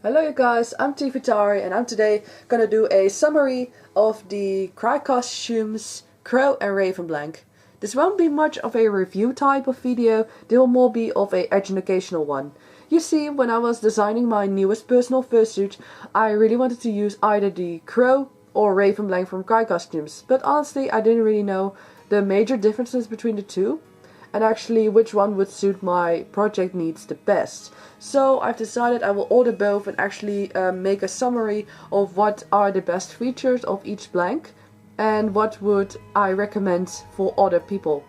Hello you guys, I'm Vitari and I'm today gonna do a summary of the Crystumes Crow and Raven blank. This won't be much of a review type of video, this will more be of a educational one. You see, when I was designing my newest personal fursuit, I really wanted to use either the Crow or Raven blank from Crystumes, but honestly I didn't really know the major differences between the two, and actually which one would suit my project needs the best. So I've decided I will order both and actually make a summary of what are the best features of each blank and what would I recommend for other people.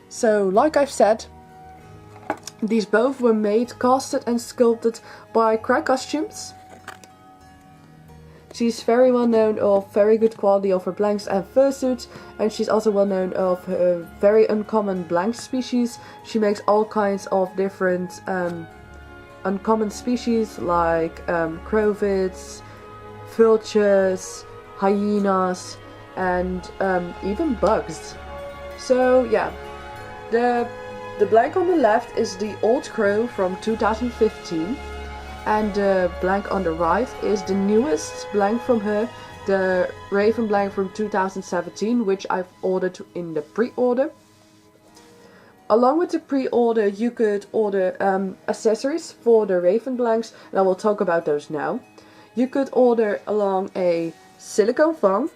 So like I've said, these both were made, casted and sculpted by Crystumes. She's very well known of very good quality of her blanks and fursuits, and she's also well known of her very uncommon blank species. She makes all kinds of different uncommon species like crovids, vultures, hyenas, and even bugs. So yeah, the blank on the left is the Old Crow from 2015. And the blank on the right is the newest blank from her, the Raven blank from 2017, which I've ordered in the pre-order. Along with the pre-order you could order accessories for the Raven blanks, and I will talk about those now. You could order along a silicone thong.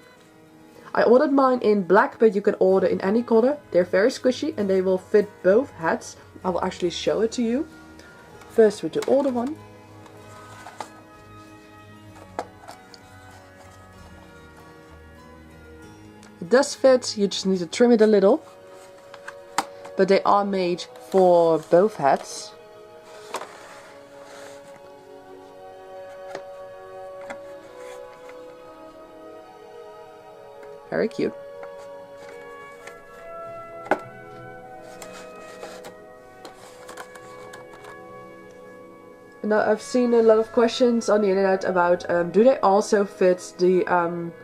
I ordered mine in black, but you can order in any color. They're very squishy and they will fit both hats. I will actually show it to you. First with the older one. It does fit, you just need to trim it a little, but they are made for both hats. Very cute. Now I've seen a lot of questions on the internet about do they also fit the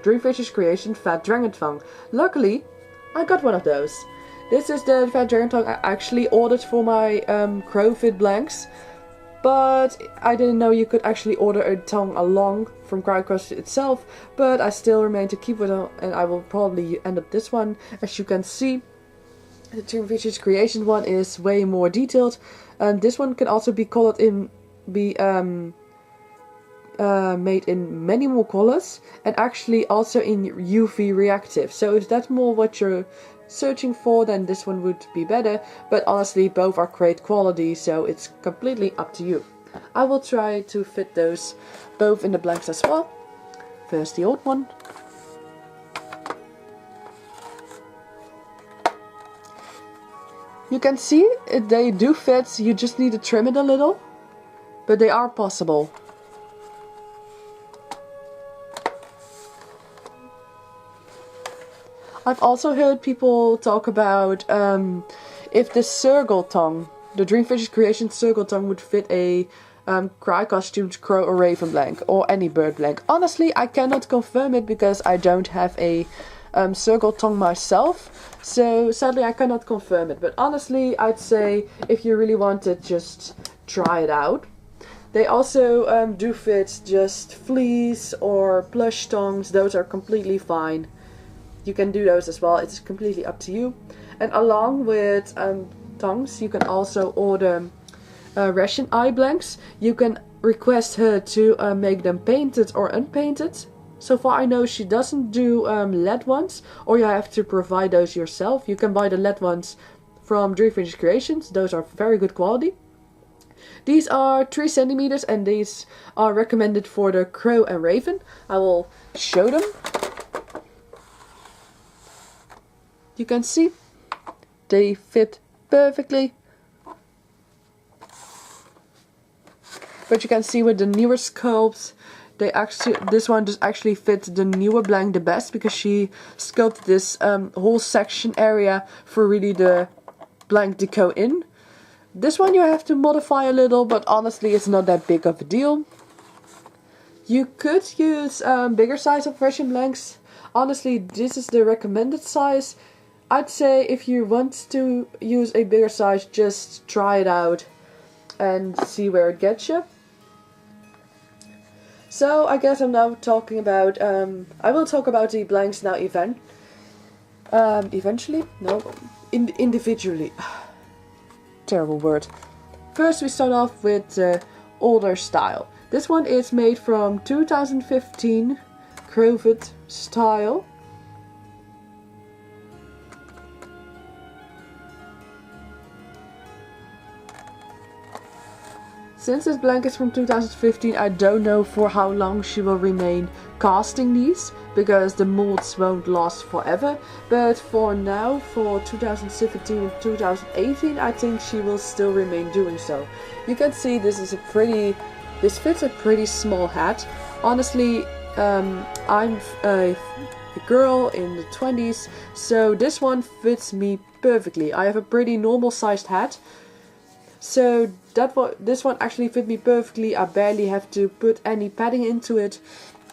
Dreamfish's Creation Fat Dragon Tongue. Luckily, I got one of those. This is the Fat Dragon Tongue I actually ordered for my crow fit blanks, but I didn't know you could actually order a tongue along from Crystumes itself, but I still remain to keep it on, and I will probably end up this one. As you can see, the Dreamfish's Creation one is way more detailed, and this one can also be colored in made in many more colors, and actually also in UV reactive. So if that's more what you're searching for, then this one would be better, but honestly both are great quality, so it's completely up to you. I will try to fit those both in the blanks as well. First the old one. You can see they do fit, you just need to trim it a little, but they are possible. I've also heard people talk about if the circle tongue, the Dreamfish's Creation circle tongue, would fit a Crystumes Crow or Raven blank, or any bird blank. Honestly, I cannot confirm it because I don't have a circle tongue myself, so sadly I cannot confirm it. But honestly, I'd say if you really want it, just try it out. They also do fit just fleece or plush tongues, those are completely fine. You can do those as well, it's completely up to you. And along with tongues, you can also order resin eye blanks. You can request her to make them painted or unpainted. So far I know she doesn't do LED ones, or you have to provide those yourself. You can buy the LED ones from Dreamfish's Creations, those are very good quality. These are 3 centimeters and these are recommended for the Crow and Raven. I will show them. You can see they fit perfectly. But you can see with the newer sculpts, this one does actually fit the newer blank the best, because she sculpted this whole section area for really the blank to go in. This one you have to modify a little, but honestly it's not that big of a deal. You could use bigger size of resin blanks. Honestly, this is the recommended size. I'd say if you want to use a bigger size, just try it out and see where it gets you. So I guess I'm now talking about, I will talk about the blanks now eventually? No, individually. Terrible word. First we start off with the older style. This one is made from 2015 Crystumes style. Since this blank is from 2015, I don't know for how long she will remain casting these, because the molds won't last forever. But for now, for 2017 and 2018, I think she will still remain doing so. You can see this fits a pretty small hat. Honestly, I'm a girl in the 20s, so this one fits me perfectly. I have a pretty normal sized hat. So this one actually fit me perfectly. I barely have to put any padding into it.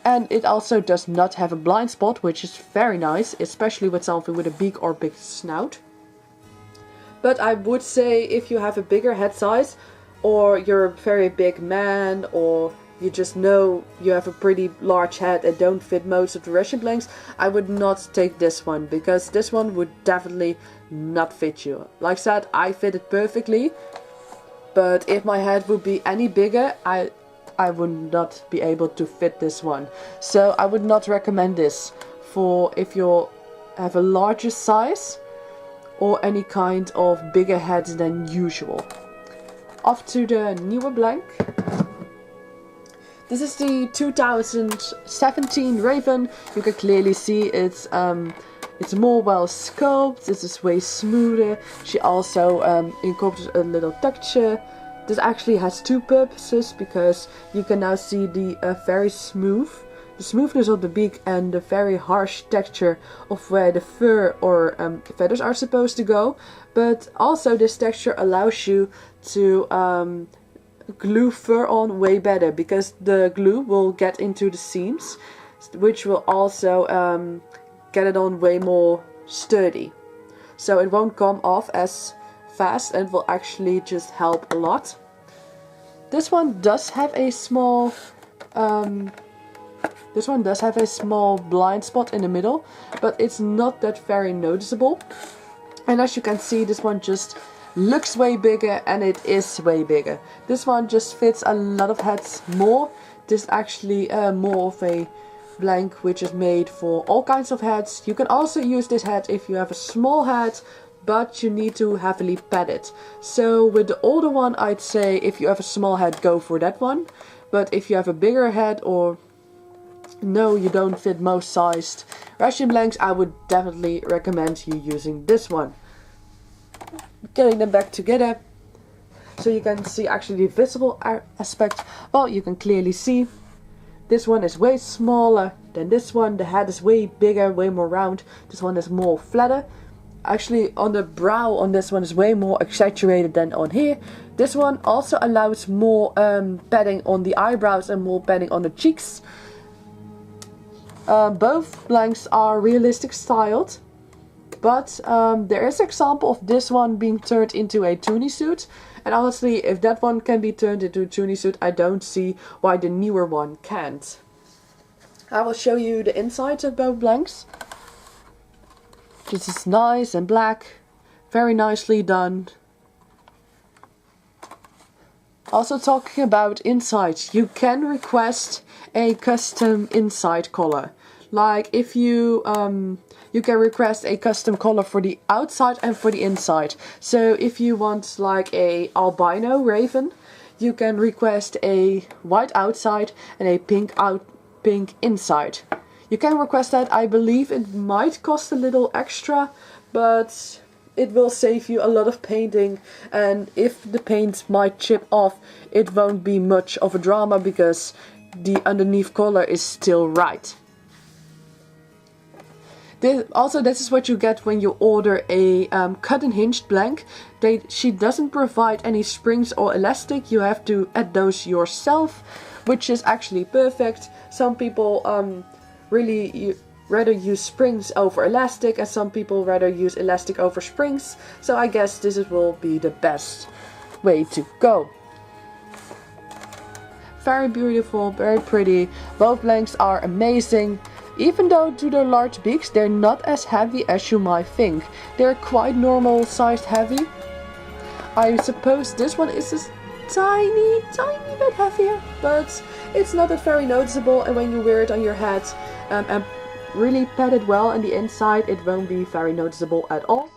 And it also does not have a blind spot, which is very nice, especially with something with a beak or big snout. But I would say if you have a bigger head size, or you're a very big man, or you just know you have a pretty large head and don't fit most of the Russian blanks, I would not take this one, because this one would definitely not fit you. Like I said, I fit it perfectly. But if my head would be any bigger, I would not be able to fit this one. So I would not recommend this for if you have a larger size or any kind of bigger head than usual. Off to the newer blank. This is the 2017 Raven. You can clearly see it's more well sculpted. This is way smoother. She also incorporated a little texture. This actually has two purposes, because you can now see the the smoothness of the beak and the very harsh texture of where the fur or feathers are supposed to go. But also this texture allows you to glue fur on way better, because the glue will get into the seams, which will also get it on way more sturdy. So it won't come off as fast and will actually just help a lot. This one does have a small blind spot in the middle, but it's not that very noticeable. And as you can see, this one just looks way bigger, and it is way bigger. This one just fits a lot of heads more. This is actually more of a blank which is made for all kinds of heads. You can also use this head if you have a small head, but you need to heavily pad it. So with the older one, I'd say if you have a small head, go for that one. But if you have a bigger head, or no, you don't fit most sized Russian blanks, I would definitely recommend you using this one. Getting them back together so you can see actually the visible aspect. Well, you can clearly see this one is way smaller than this one. The head is way bigger, way more round. This one is more flatter. Actually, on the brow on this one is way more exaggerated than on here. This one also allows more padding on the eyebrows and more padding on the cheeks. Both blanks are realistic styled, but there is an example of this one being turned into a toonie suit. And honestly, if that one can be turned into a toonie suit, I don't see why the newer one can't. I will show you the insides of both blanks. This is nice and black, very nicely done. Also talking about insides, you can request a custom inside color. Like if you can request a custom color for the outside and for the inside. So if you want like a albino raven, you can request a white outside and a pink inside. You can request that. I believe it might cost a little extra, but it will save you a lot of painting, and if the paint might chip off, it won't be much of a drama because the underneath color is still right. This is what you get when you order a cut and hinged blank. She doesn't provide any springs or elastic. You have to add those yourself, which is actually perfect. Some people really rather use springs over elastic, and some people rather use elastic over springs. So I guess this will be the best way to go. very beautiful, very pretty. Both blanks are amazing. Even though to their large beaks, they're not as heavy as you might think. They're quite normal sized heavy. I suppose this one is a tiny bit heavier, but it's not that very noticeable, and when you wear it on your head and really pat it well on the inside, it won't be very noticeable at all.